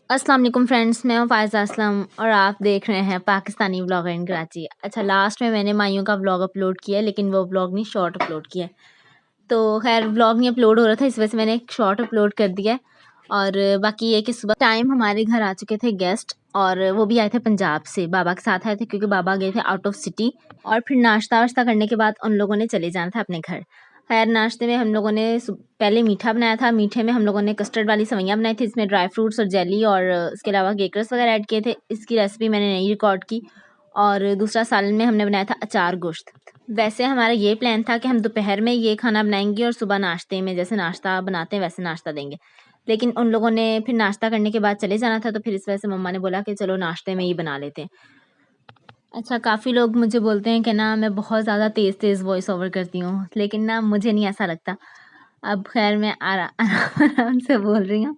अस्सलाम वालेकुम फ्रेंड्स, मैं हूँ फ़ायज़ा असलम और आप देख रहे हैं पाकिस्तानी व्लॉगर इन कराची। अच्छा, लास्ट में मैंने माइयों का व्लॉग अपलोड किया है, लेकिन वो व्लॉग नहीं, शॉर्ट अपलोड किया है। तो खैर व्लॉग नहीं अपलोड हो रहा था, इस वजह से मैंने एक शॉर्ट अपलोड कर दिया है। और बाकी ये कि सुबह टाइम हमारे घर आ चुके थे गेस्ट, और वो भी आए थे पंजाब से, बाबा के साथ आए थे क्योंकि बाबा गए थे आउट ऑफ सिटी। और फिर नाश्ता वाश्ता करने के बाद उन लोगों ने चले जाना था अपने घर। खैर नाश्ते में हम लोगों ने पहले मीठा बनाया था। मीठे में हम लोगों ने कस्टर्ड वाली सेवइयाँ बनाई थी, इसमें ड्राई फ्रूट्स और जेली और इसके अलावा केकरस वगैरह ऐड किए थे। इसकी रेसिपी मैंने नहीं रिकॉर्ड की। और दूसरा सालन में हमने बनाया था अचार गोश्त। वैसे हमारा ये प्लान था कि हम दोपहर में ये खाना बनाएंगे और सुबह नाश्ते में जैसे नाश्ता बनाते हैं वैसे नाश्ता देंगे, लेकिन उन लोगों ने फिर नाश्ता करने के बाद चले जाना था, तो फिर इस वजह से मम्मा ने बोला कि चलो नाश्ते में ही बना लेते हैं। अच्छा, काफ़ी लोग मुझे बोलते हैं कि ना मैं बहुत ज़्यादा तेज़-तेज़ वॉइस ओवर करती हूँ, लेकिन ना मुझे नहीं ऐसा लगता। अब ख़ैर मैं आराम से बोल रही हूँ।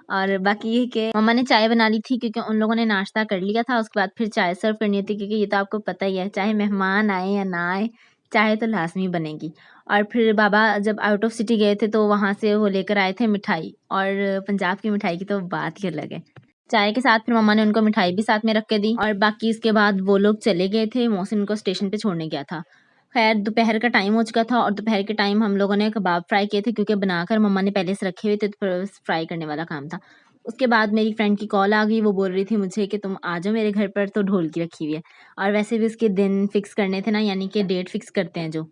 और बाकी ये कि मम्मा ने चाय बना ली थी क्योंकि उन लोगों ने नाश्ता कर लिया था, उसके बाद फिर चाय सर्व करनी थी क्योंकि ये तो आपको पता ही है, चाहे मेहमान आए या ना आए, चाय तो लाज़मी बनेगी। और फिर बाबा जब आउट ऑफ सिटी गए थे तो वहाँ से वो लेकर आए थे मिठाई, और पंजाब की मिठाई की तो बात ही अलग है। चाय के साथ फिर मम्मा ने उनको मिठाई भी साथ में रख के दी, और बाकी इसके बाद वो लोग चले गए थे। मोहसिन उनको स्टेशन पे छोड़ने गया था। खैर दोपहर का टाइम हो चुका था, और दोपहर के टाइम हम लोगों ने कबाब फ्राई किए थे क्योंकि बनाकर मम्मा ने पहले से रखे हुए थे, तो बस फ्राई करने वाला काम था। उसके बाद मेरी फ्रेंड की कॉल आ गई, वो बोल रही थी मुझे कि तुम आ जाओ मेरे घर पर, तो ढोलकी रखी हुई है। और वैसे भी उसके दिन फिक्स करने थे ना, यानी कि डेट फिक्स करते हैं जो,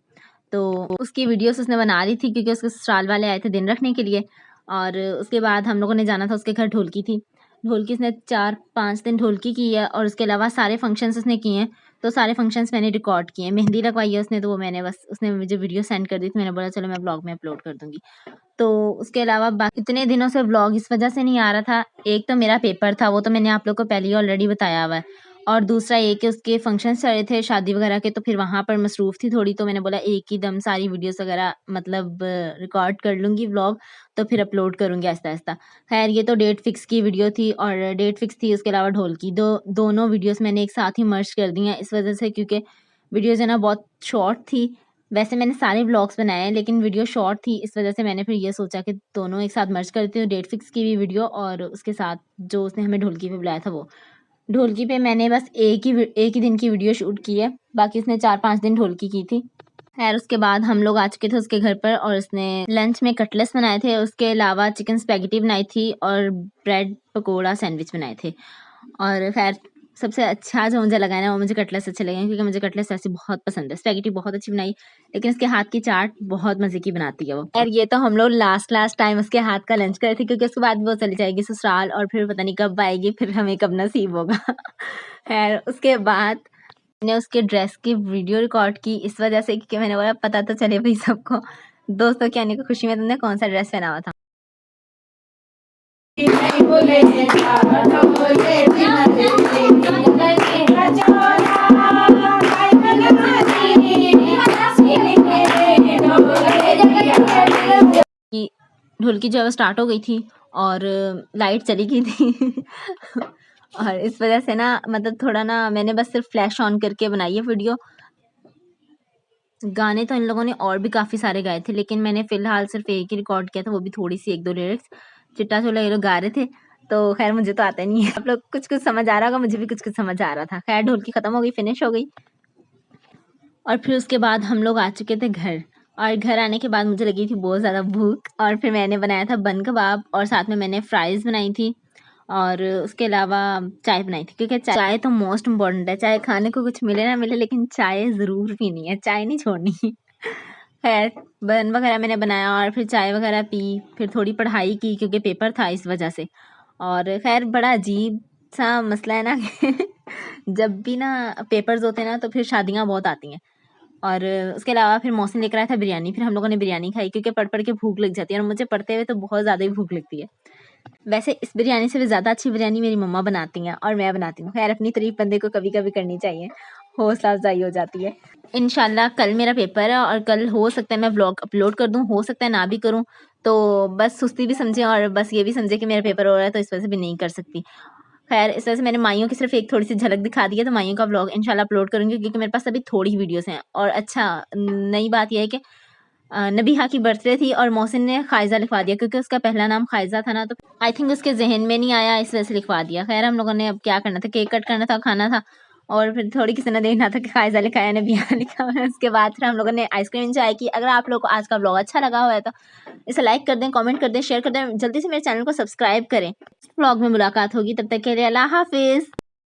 तो उसकी वीडियोस उसने बना रही थी क्योंकि उसके ससुराल वाले आए थे दिन रखने के लिए। और उसके बाद हम लोगों ने जाना था उसके घर, ढोलकी थी। ढोलकी उसने 4-5 दिन ढोलकी की है, और उसके अलावा सारे फंक्शंस उसने किए हैं। तो सारे फंक्शंस मैंने रिकॉर्ड किए हैं। मेहंदी लगवाई है उसने, तो वो मैंने बस, उसने मुझे वीडियो सेंड कर दी थी, मैंने बोला चलो मैं ब्लॉग में अपलोड कर दूँगी। तो उसके अलावा बाकी इतने दिनों से व्लॉग इस वजह से नहीं आ रहा था। एक तो मेरा पेपर था, वो तो मैंने आप लोग को पहले ही ऑलरेडी बताया हुआ है। और दूसरा ये कि उसके फंक्शंस चल रहे थे शादी वगैरह के, तो फिर वहाँ पर मसरूफ़ थी थोड़ी, तो मैंने बोला एक ही दम सारी वीडियोज़ वगैरह मतलब रिकॉर्ड कर लूँगी व्लॉग, तो फिर अपलोड करूँगी आहिस्ता-आहिस्ता। ख़ैर ये तो डेट फ़िक्स की वीडियो थी, और डेट फ़िक्स थी उसके अलावा ढोल की। दोनों वीडियोज़ मैंने एक साथ ही मर्ज कर दी हैं इस वजह से, क्योंकि वीडियोज़ है ना बहुत शॉर्ट थी। वैसे मैंने सारे व्लॉग्स बनाए हैं, लेकिन वीडियो शॉर्ट थी, इस वजह से मैंने फिर ये सोचा कि दोनों एक साथ मर्ज कर देती हूँ, डेट फिक्स की भी वीडियो और उसके साथ जो उसने हमें ढोलकी पे बुलाया था वो। ढोलकी पे मैंने बस एक ही दिन की वीडियो शूट की है, बाकी उसने 4-5 दिन ढोलकी की थी। खैर उसके बाद हम लोग आ चुके थे उसके घर पर, और उसने लंच में कटलेट्स बनाए थे, उसके अलावा चिकन स्पैगेटी बनाई थी और ब्रेड पकोड़ा सैंडविच बनाए थे। और खैर सबसे अच्छा जो मुझे लगा ना, वो मुझे कटलेट्स अच्छे लगे क्योंकि मुझे कटलेट्स ऐसे बहुत पसंद है। स्पैगेटी बहुत अच्छी बनाई, लेकिन उसके हाथ की चाट बहुत मज़े की बनाती है वो। और ये तो हम लोग लास्ट टाइम उसके हाथ का लंच करे थे, क्योंकि उसके बाद वो चली जाएगी ससुराल, और फिर पता नहीं कब आएगी, फिर हमें कब नसीब होगा। खैर उसके बाद मैंने उसके ड्रेस की वीडियो रिकॉर्ड की इस वजह से, क्योंकि मैंने बोला पता तो चले भाई सबको, दोस्तों के आने की खुशी में तुमने कौन सा ड्रेस पहना हुआ था। कि ढोलकी जो है वो स्टार्ट हो गई थी, और लाइट चली गई थी। और इस वजह से ना मतलब थोड़ा ना मैंने बस सिर्फ फ्लैश ऑन करके बनाई है वीडियो। गाने तो इन लोगों ने और भी काफ़ी सारे गाए थे, लेकिन मैंने फ़िलहाल सिर्फ एक ही रिकॉर्ड किया था, वो भी थोड़ी-सी 1-2 लिरिक्स। चिट्टा चोला ये लोग गा रहे थे, तो खैर मुझे तो आता नहीं है। आप लोग कुछ-कुछ समझ आ रहा होगा, मुझे भी कुछ-कुछ समझ आ रहा था। खैर ढोलकी खत्म हो गई, फिनिश हो गई, और फिर उसके बाद हम लोग आ चुके थे घर। और घर आने के बाद मुझे लगी थी बहुत ज़्यादा भूख, और फिर मैंने बनाया था बन कबाब, और साथ में मैंने फ्राइज़ बनाई थी, और उसके अलावा चाय बनाई थी, क्योंकि चाय तो मोस्ट इम्पॉर्टेंट है। चाहे खाने को कुछ मिले ना मिले, लेकिन चाय ज़रूर पीनी है, चाय नहीं छोड़नी। खैर बन वगैरह मैंने बनाया, और फिर चाय वगैरह पी, फिर थोड़ी पढ़ाई की क्योंकि पेपर था इस वजह से। और खैर बड़ा अजीब सा मसला है ना कि जब भी ना पेपर्स होते हैं ना, तो फिर शादियाँ बहुत आती हैं। और उसके अलावा फिर मौसम लेकर आया था बिरयानी, फिर हम लोगों ने बिरयानी खाई क्योंकि पढ़ के भूख लग जाती है, और मुझे पढ़ते हुए तो बहुत ज़्यादा ही भूख लगती है। वैसे इस बिरयानी से भी ज़्यादा अच्छी बिरयानी मेरी मम्मा बनाती हैं, और मैं बनाती हूँ। खैर अपनी तारीफ़ बंदे को कभी-कभी करनी चाहिए, हौसला अफ़ज़ाई हो जाती है। इंशाल्लाह कल मेरा पेपर है, और कल हो सकता है मैं व्लॉग अपलोड कर दूँ, हो सकता है ना भी करूँ, तो बस सुस्ती भी समझें और बस ये भी समझें कि मेरा पेपर हो रहा है, तो इस वजह से भी नहीं कर सकती। खैर इस वजह से मैंने माइयों की सिर्फ़ एक थोड़ी-सी झलक दिखा दी है, तो माइयों का व्लॉग इंशाल्लाह अपलोड करूँगी, क्योंकि मेरे पास अभी थोड़ी वीडियोज़ हैं। और अच्छा नई बात ये है कि नबीहा की बर्थडे थी और मोहसिन ने खाइजा लिखवा दिया क्योंकि उसका पहला नाम खाइजा था ना, तो आई थिंक उसके जहन में नहीं आया, इस वजह से लिखवा दिया। खैर हम लोगों ने अब क्या करना था, केक कट करना था, खाना था और फिर थोड़ी किसी ने देखना था कि खाइजा लिखा है नबीहा लिखा हुआ है। उसके बाद फिर हम लोगों ने आइसक्रीम एंजॉय की। अगर आप लोग को आज का ब्लॉग अच्छा लगा हुआ है तो इसे लाइक कर दें, कमेंट कर दें, शेयर कर दें, जल्दी से मेरे चैनल को सब्सक्राइब करें। ब्लॉग में मुलाकात होगी, तब तक के लिए अल्लाह हाफिज़।